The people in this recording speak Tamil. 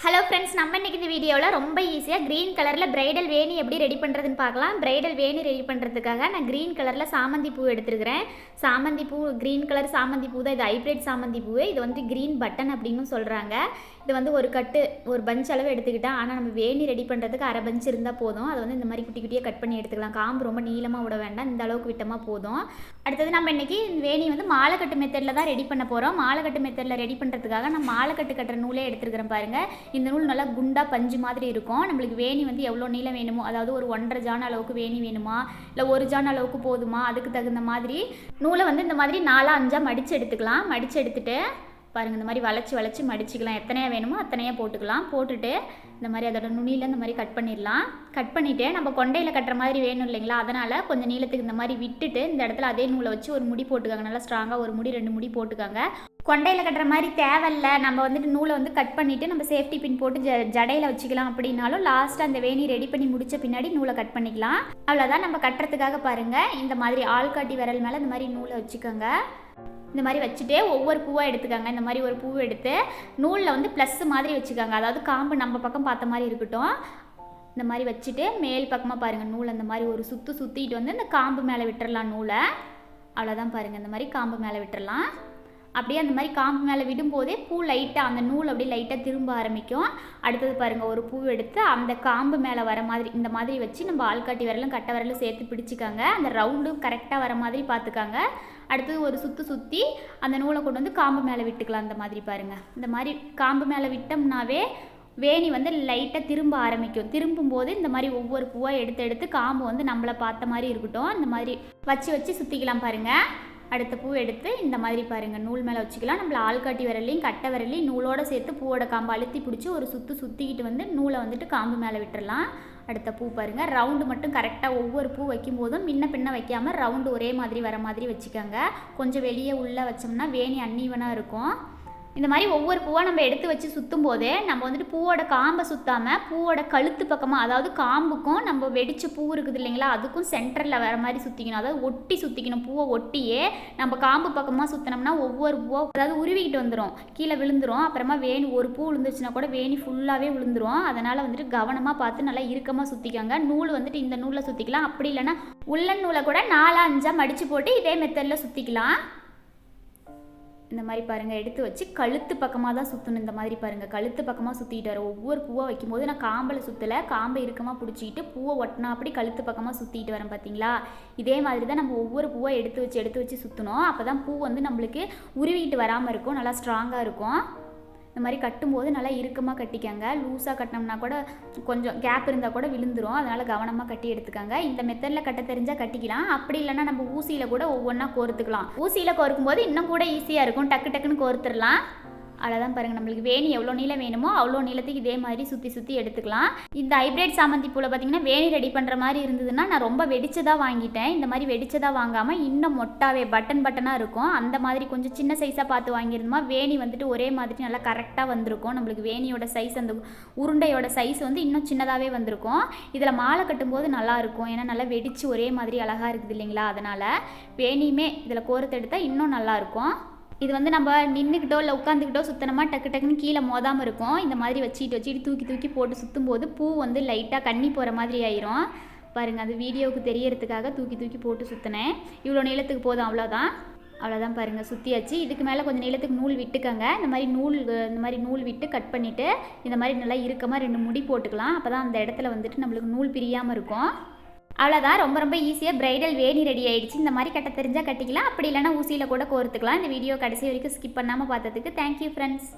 ஹலோ ஃப்ரெண்ட்ஸ், நம்ம இன்றைக்கி இந்த வீடியோவில் ரொம்ப ஈஸியாக க்ரீன் கலரில் பிரைடல் வேணி எப்படி ரெடி பண்ணுறதுன்னு பார்க்கலாம். பிரைடல் வேணி ரெடி பண்ணுறதுக்காக நான் க்ரீன் கலரில் சாமந்தி பூ எடுத்துருக்கிறேன். சாமந்தி பூ க்ரீன் கலர் சாமந்தி பூ தான். இது ஹைப்ரிட் சாமந்தி பூ. இது வந்து க்ரீன் பட்டன் அப்படின்னு சொல்கிறாங்க. இது வந்து ஒரு பஞ்ச் அளவு எடுத்துக்கிட்டேன். ஆனால் நம்ம வேணி ரெடி பண்ணுறதுக்கு அரை பஞ்ச் இருந்தால் போதும். அதை வந்து இந்த மாதிரி குட்டி குட்டியாக கட் பண்ணி எடுத்துக்கலாம். காம்பு ரொம்ப நீளமாக விட வேண்டாம், இந்த அளவுக்கு விட்டமாக போதும். அடுத்தது நம்ம இன்றைக்கி வேணி வந்து மாலைக்கட்டு மெத்தடில் தான் ரெடி பண்ண போகிறோம். மாலைக்கட்டு மெத்தடில் ரெடி பண்ணுறதுக்காக நான் மாலைக்கட்டு கட்டுற நூலே எடுத்துருக்கிறேன். பாருங்கள், இந்த நூல் நல்லா குண்டா பஞ்சு மாதிரி இருக்கும். நம்மளுக்கு வேணி வந்து எவ்வளோ நீளம் வேணுமோ, அதாவது ஒரு 1.5 ஜான் அளவுக்கு வேணி வேணுமா இல்லை 1 ஜான் அளவுக்கு போதுமா, அதுக்கு தகுந்த மாதிரி நூலை வந்து இந்த மாதிரி 4-5 மடித்து எடுத்துக்கலாம். மடித்து எடுத்துகிட்டு பாருங்கள், இந்த மாதிரி வளைச்சி மடிச்சுக்கலாம். எத்தனையாக வேணுமோ அத்தனையாக போட்டுக்கலாம். போட்டுட்டு இந்த மாதிரி அதோட நுனியில் இந்த மாதிரி கட் பண்ணிடலாம். கட் பண்ணிவிட்டு நம்ம கொண்டையில் கட்டுற மாதிரி வேணும் இல்லைங்களா, அதனால் கொஞ்சம் நீளத்துக்கு இந்த மாதிரி விட்டுட்டு இந்த இடத்துல அதே நூலை வச்சு ஒரு முடி போட்டுக்காங்க. நல்லா ஸ்ட்ராங்காக ஒரு முடி 2 முடி போட்டுக்காங்க. கொண்டையில் கட்டுற மாதிரி தேவையில்ல, நம்ம வந்துட்டு நூலை வந்து கட் பண்ணிவிட்டு நம்ம சேஃப்டி பின் போட்டு ஜடையில் வச்சுக்கலாம். அப்படின்னாலும் லாஸ்ட்டாக அந்த வேணி ரெடி பண்ணி முடித்த பின்னாடி நூலை கட் பண்ணிக்கலாம். அவ்வளோதான். நம்ம கட்டுறதுக்காக பாருங்கள், இந்த மாதிரி ஆள்காட்டி விரல் மேலே இந்த மாதிரி நூலை வச்சுக்கோங்க. இந்த மாதிரி வச்சுட்டு ஒவ்வொரு பூவாக எடுத்துக்காங்க. இந்த மாதிரி ஒரு பூவை எடுத்து நூலில் வந்து ப்ளஸ் மாதிரி வச்சுக்காங்க. அதாவது காம்பு நம்ம பக்கம் பார்த்த மாதிரி இருக்கட்டும். இந்த மாதிரி வச்சுட்டு மேல் பக்கமாக பாருங்கள், நூல் அந்த மாதிரி ஒரு சுற்றிட்டு வந்து இந்த காம்பு மேலே விட்டுறலாம் நூலை. அவ்வளோதான். பாருங்கள், இந்த மாதிரி காம்பு மேலே விட்டுறலாம். அப்படியே அந்த மாதிரி காம்பு மேலே விடும்போதே பூ லைட்டாக அந்த நூல் அப்படியே லைட்டாக திரும்ப ஆரம்பிக்கும். அடுத்தது பாருங்கள், ஒரு பூ எடுத்து அந்த காம்பு மேலே வர மாதிரி இந்த மாதிரி வச்சு நம்ம ஆள்காட்டி விரலும் கட்டை விரலும் சேர்த்து பிடிச்சிக்காங்க. அந்த ரவுண்டும் கரெக்டாக வர மாதிரி பார்த்துக்காங்க. அடுத்தது ஒரு சுற்றி அந்த நூலை கொண்டு வந்து காம்பு மேலே விட்டுக்கலாம். இந்த மாதிரி பாருங்கள், இந்த மாதிரி காம்பு மேலே விட்டோம்னாவே வேணி வந்து லைட்டாக திரும்ப ஆரம்பிக்கும். திரும்பும்போது இந்த மாதிரி ஒவ்வொரு பூவாக எடுத்து காம்பு வந்து நம்மளை பார்த்த மாதிரி இருக்கட்டும். இந்த மாதிரி வச்சு சுற்றிக்கலாம். பாருங்கள், அடுத்த பூ எடுத்து இந்த மாதிரி பாருங்கள் நூல் மேலே வச்சுக்கலாம். நம்மள ஆள்காட்டி விரலையும் கட்டை விரலையும் நூலோடு சேர்த்து பூவோட காம்பு அழுத்தி பிடிச்சி ஒரு சுற்றிக்கிட்டு வந்து நூலை வந்துட்டு காம்பு மேலே விட்டுடலாம். அடுத்த பூ பாருங்கள், ரவுண்டு மட்டும் கரெக்டாக ஒவ்வொரு பூ வைக்கும் போதும் பின்ன வைக்காமல் ரவுண்டு ஒரே மாதிரி வர மாதிரி வச்சுக்கோங்க. கொஞ்சம் வெளியே உள்ளே வச்சோம்னா வேணி அன்னீவனாக இருக்கும். இந்த மாதிரி ஒவ்வொரு பூவாக நம்ம எடுத்து வச்சு சுற்றும் போதே நம்ம வந்துட்டு பூவோட காம்பை சுற்றாமல் பூவோட கழுத்து பக்கமாக, அதாவது காம்புக்கும் நம்ம வெடித்த பூ இருக்குது இல்லைங்களா, அதுக்கும் சென்டரில் வர மாதிரி சுற்றிக்கணும். அதாவது ஒட்டி சுற்றிக்கணும். பூவை ஒட்டியே நம்ம காம்பு பக்கமாக சுற்றினோம்னா ஒவ்வொரு பூவாக அதாவது உருவிக்கிட்டு வந்துடும், கீழே விழுந்துடும். அப்புறமா வேணி ஒரு பூ விழுந்துருச்சுன்னா கூட வேணி ஃபுல்லாகவே விழுந்துடும். அதனால் வந்துட்டு கவனமாக பார்த்து நல்லா இறுக்கமாக சுற்றிக்கோங்க. நூல் வந்துட்டு இந்த நூலில் சுற்றிக்கலாம். அப்படி இல்லைன்னா உள்ளன் நூலை கூட 4-5 மடித்து போட்டு இதே மெத்தடில் சுற்றிக்கலாம். இந்த மாதிரி பாருங்கள், எடுத்து வச்சு கழுத்து பக்கமாக தான் சுற்றணும். இந்த மாதிரி பாருங்கள், கழுத்து பக்கமாக சுற்றிட்டு வர ஒவ்வொரு பூவாக வைக்கும்போது நான் காம்பில் சுற்றலை, காம்பை இறுக்கமாக பிடிச்சிக்கிட்டு பூவை ஒட்டினா அப்படி கழுத்து பக்கமாக சுற்றிட்டு வரேன். பார்த்தீங்களா, இதே மாதிரி தான் நம்ம ஒவ்வொரு பூவாக எடுத்து வச்சு சுற்றணும். அப்போ தான் பூ வந்து நம்மளுக்கு உருவிட்டு வராமல் இருக்கும், நல்லா ஸ்ட்ராங்காக இருக்கும். இந்த மாதிரி கட்டும்போது நல்லா இறுக்கமாக கட்டிக்கங்க. லூஸாக கட்டினோம்னா கூட கொஞ்சம் கேப் இருந்தால் கூட விழுந்துடும். அதனால் கவனமாக கட்டி எடுத்துக்கோங்க. இந்த மெத்தடில் கட்ட தெரிஞ்சால் கட்டிக்கலாம். அப்படி இல்லைன்னா நம்ம ஊசியில் கூட ஒவ்வொன்றா கோர்த்துக்கலாம். ஊசியில் கோர்க்கும் போது இன்னும் கூட ஈஸியாக இருக்கும், டக்குன்னு கோர்த்துடலாம். அவ்வளோதான். பாருங்கள், நம்மளுக்கு வேணி எவ்வளோ நீளம் வேணுமோ அவ்வளோ நீளத்துக்கு இதே மாதிரி சுற்றி எடுத்துக்கலாம். இந்த ஹைப்ரிட் சாமந்தி பூவில் பார்த்திங்கன்னா வேணி ரெடி பண்ணுற மாதிரி இருந்ததுன்னா நான் ரொம்ப வெடிச்சதாக வாங்கிட்டேன். இந்த மாதிரி வெடிச்சதாக வாங்காமல் இன்னும் மொட்டாவே பட்டனாக இருக்கும். அந்த மாதிரி கொஞ்சம் சின்ன சைஸாக பார்த்து வாங்கியிருந்தோமா வேணி வந்துட்டு ஒரே மாதிரி நல்லா கரெக்டாக வந்திருக்கும். நம்மளுக்கு வேணியோட சைஸ், அந்த உருண்டையோட சைஸ் வந்து இன்னும் சின்னதாகவே வந்திருக்கும். இதில் மாலை கட்டும்போது நல்லாயிருக்கும். ஏன்னா நல்லா வெடித்து ஒரே மாதிரி அழகாக இருக்குது இல்லைங்களா, அதனால் வேணியுமே இதில் கோர்த்து எடுத்தால் இன்னும் நல்லாயிருக்கும். இது வந்து நம்ம நின்றுக்கிட்டோ இல்லை உட்காந்துக்கிட்டோ சுற்றினோமா டக்குன்னு கீழே மோதாமல் இருக்கும். இந்த மாதிரி வச்சுட்டு தூக்கி போட்டு சுற்றும் போது பூ வந்து லைட்டாக கண்ணி போகிற மாதிரி ஆயிரும். பாருங்கள், அது வீடியோவுக்கு தெரியறதுக்காக தூக்கி போட்டு சுற்றினேன். இவ்வளோ நீளத்துக்கு போதும். அவ்வளோதான். பாருங்கள், சுற்றியாச்சு. இதுக்கு மேலே கொஞ்சம் நீளத்துக்கு நூல் விட்டுக்கங்க. இந்த மாதிரி நூல் விட்டு கட் பண்ணிவிட்டு இந்த மாதிரி நல்லா இறுக்கமாக 2 முடி போட்டுக்கலாம். அப்போ தான் அந்த இடத்துல வந்துட்டு நம்மளுக்கு நூல் பிரியாமல் இருக்கும். அவ்வளோதான். ரொம்ப ஈஸியாக பிரைடல் வேணி ரெடி ஆகிடுச்சு. இந்த மாதிரி கட்ட தெரிஞ்சால் கட்டிக்கலாம். அப்படி இல்லைனா ஊசியில் கூட கோர்த்துக்கலாம். இந்த வீடியோ கடைசி வரைக்கும் ஸ்கிப் பண்ணாமல் பார்த்ததுக்கு தேங்க்யூ ஃப்ரெண்ட்ஸ்.